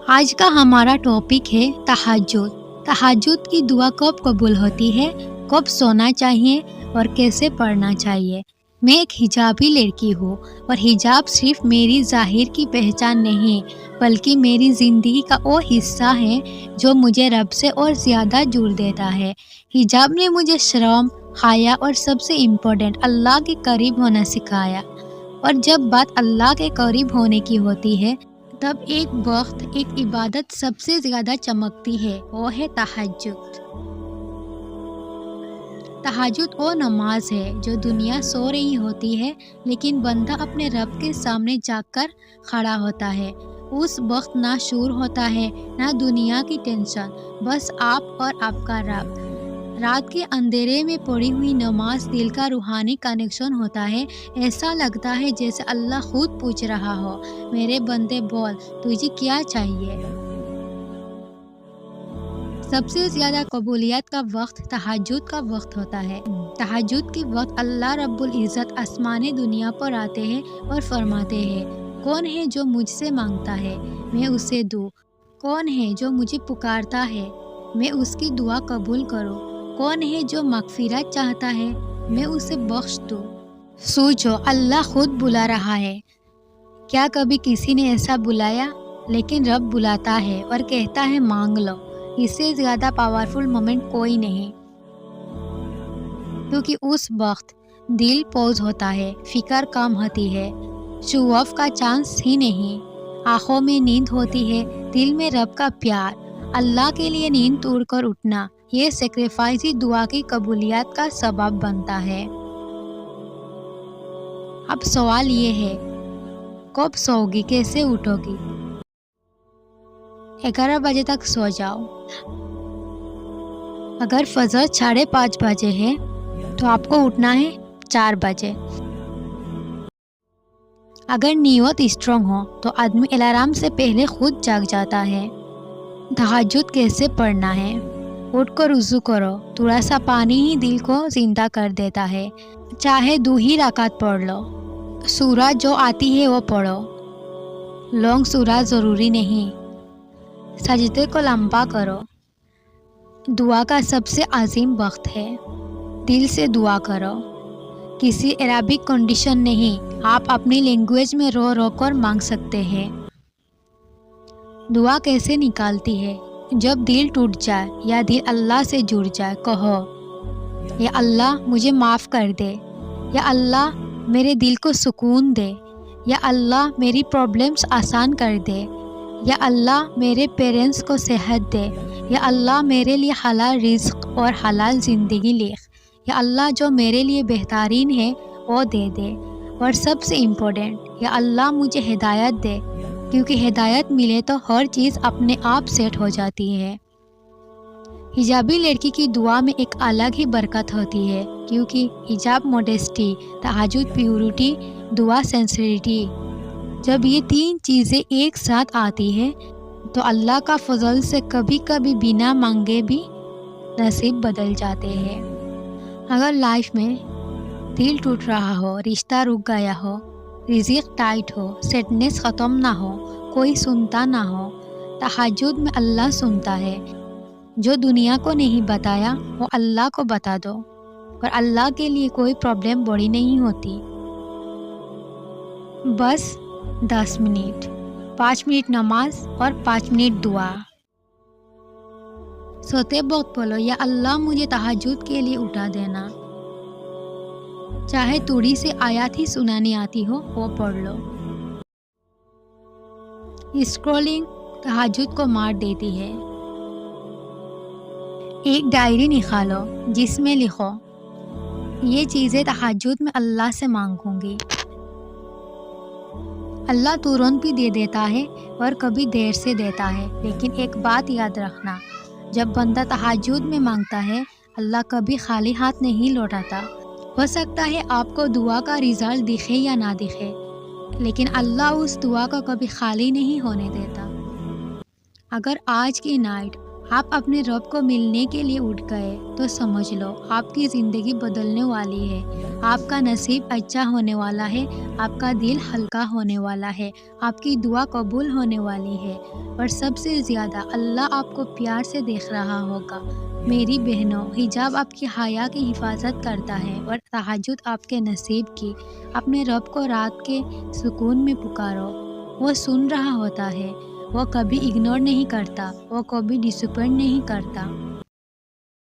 آج کا ہمارا ٹاپک ہے تہجد۔ تہجد کی دعا کب قبول ہوتی ہے، کب سونا چاہیے اور کیسے پڑھنا چاہیے۔ میں ایک حجابی لڑکی ہوں اور حجاب صرف میری ظاہر کی پہچان نہیں بلکہ میری زندگی کا وہ حصہ ہے جو مجھے رب سے اور زیادہ جوڑ دیتا ہے۔ حجاب نے مجھے شرم، حیا اور سب سے امپورٹنٹ اللہ کے قریب ہونا سکھایا۔ اور جب بات اللہ کے قریب ہونے کی ہوتی ہے تب ایک وقت، ایک عبادت سب سے زیادہ چمکتی ہے، وہ ہے تہجد۔ تہجد وہ نماز ہے جو دنیا سو رہی ہوتی ہے لیکن بندہ اپنے رب کے سامنے جا کر کھڑا ہوتا ہے۔ اس وقت نہ شور ہوتا ہے نہ دنیا کی ٹینشن، بس آپ اور آپ کا رب۔ رات کے اندھیرے میں پڑھی ہوئی نماز دل کا روحانی کنیکشن ہوتا ہے۔ ایسا لگتا ہے جیسے اللہ خود پوچھ رہا ہو، میرے بندے بول، تجھے کیا چاہیے؟ سب سے زیادہ قبولیت کا وقت تہجد کا وقت ہوتا ہے۔ تہجد کے وقت اللہ رب العزت آسمان دنیا پر آتے ہیں اور فرماتے ہیں، کون ہے جو مجھ سے مانگتا ہے میں اسے دوں، کون ہے جو مجھے پکارتا ہے میں اس کی دعا قبول کروں، کون ہے جو مغفرت چاہتا ہے میں اسے بخش دوں۔ سوچو، اللہ خود بلا رہا ہے۔ کیا کبھی کسی نے ایسا بلایا؟ لیکن رب بلاتا ہے اور کہتا ہے مانگ لو۔ اس سے زیادہ پاورفل مومنٹ کوئی نہیں، کیونکہ اس وقت دل پوز ہوتا ہے، فکر کم ہوتی ہے، شو آف کا چانس ہی نہیں، آنکھوں میں نیند ہوتی ہے، دل میں رب کا پیار۔ اللہ کے لیے نیند توڑ کر اٹھنا، یہ سیکریفائس ہی دعا کی قبولیت کا سبب بنتا ہے۔ اب سوال یہ ہے، کب سو گی، کیسے اٹھو گی؟ 11 بجے تک سو جاؤ۔ اگر فجر 5:30 بجے ہے تو آپ کو اٹھنا ہے 4 بجے۔ اگر نیت اسٹرانگ ہو تو آدمی الارم سے پہلے خود جاگ جاتا ہے۔ تہجد کیسے پڑھنا ہے؟ اٹھ کر وضو کرو، تھوڑا سا پانی ہی دل کو زندہ کر دیتا ہے، چاہے 2 ہی رکعت پڑھ لو۔ سورہ جو آتی ہے وہ پڑھو، لانگ سورہ ضروری نہیں۔ سجدے کو لمبا کرو۔ دعا کا سب سے عظیم وقت ہے، دل سے دعا کرو، کسی عربک کنڈیشن نہیں، آپ اپنی لینگویج میں رو رو کر مانگ سکتے ہیں۔ دعا کیسے نکالتی ہے؟ جب دل ٹوٹ جائے یا دل اللہ سے جڑ جائے، کہو، یا اللہ مجھے معاف کر دے، یا اللہ میرے دل کو سکون دے، یا اللہ میری پرابلمس آسان کر دے، یا اللہ میرے پیرنٹس کو صحت دے، یا اللہ میرے لیے حلال رزق اور حلال زندگی لکھ، یا اللہ جو میرے لیے بہترین ہے وہ دے دے، اور سب سے امپورٹنٹ، یا اللہ مجھے ہدایت دے، کیونکہ ہدایت ملے تو ہر چیز اپنے آپ سیٹ ہو جاتی ہے۔ حجابی لڑکی کی دعا میں ایک الگ ہی برکت ہوتی ہے، کیونکہ حجاب موڈیسٹی، تہجد پیورٹی، دعا سینسیریٹی، جب یہ 3 چیزیں ایک ساتھ آتی ہے تو اللہ کا فضل سے کبھی کبھی بنا مانگے بھی نصیب بدل جاتے ہیں۔ اگر لائف میں دل ٹوٹ رہا ہو، رشتہ رک گیا ہو، رزق ٹائٹ ہو، سیڈنس ختم نہ ہو، کوئی سنتا نہ ہو، تہجد میں اللہ سنتا ہے۔ جو دنیا کو نہیں بتایا وہ اللہ کو بتا دو، اور اللہ کے لیے کوئی پرابلم بڑی نہیں ہوتی۔ بس 10 منٹ، 5 منٹ نماز اور 5 منٹ دعا۔ سوتے وقت بولو، یا اللہ مجھے تہجد کے لیے اٹھا دینا، چاہے تھوڑی سی آیات ہی سنانی آتی ہو وہ پڑھ لو۔ اسکرولنگ تہجد کو مار دیتی ہے۔ ایک ڈائری نکالو جس میں لکھو، یہ چیزیں تہجد میں اللہ سے مانگوں گی۔ اللہ ترنت بھی دے دیتا ہے اور کبھی دیر سے دیتا ہے، لیکن ایک بات یاد رکھنا، جب بندہ تہجد میں مانگتا ہے اللہ کبھی خالی ہاتھ نہیں لوٹاتا۔ ہو سکتا ہے آپ کو دعا کا رزلٹ دکھے یا نہ دکھے، لیکن اللہ اس دعا کو کبھی خالی نہیں ہونے دیتا۔ اگر آج کی نائٹ آپ اپنے رب کو ملنے کے لیے اٹھ گئے تو سمجھ لو آپ کی زندگی بدلنے والی ہے، آپ کا نصیب اچھا ہونے والا ہے، آپ کا دل ہلکا ہونے والا ہے، آپ کی دعا قبول ہونے والی ہے، اور سب سے زیادہ اللہ آپ کو پیار سے دیکھ رہا ہوگا۔ میری بہنوں، حجاب آپ کی حیا کی حفاظت کرتا ہے اور تہجد آپ کے نصیب کی۔ اپنے رب کو رات کے سکون میں پکارو، وہ سن رہا ہوتا ہے، وہ کبھی اگنور نہیں کرتا، وہ کبھی ڈسپوائنٹ نہیں کرتا۔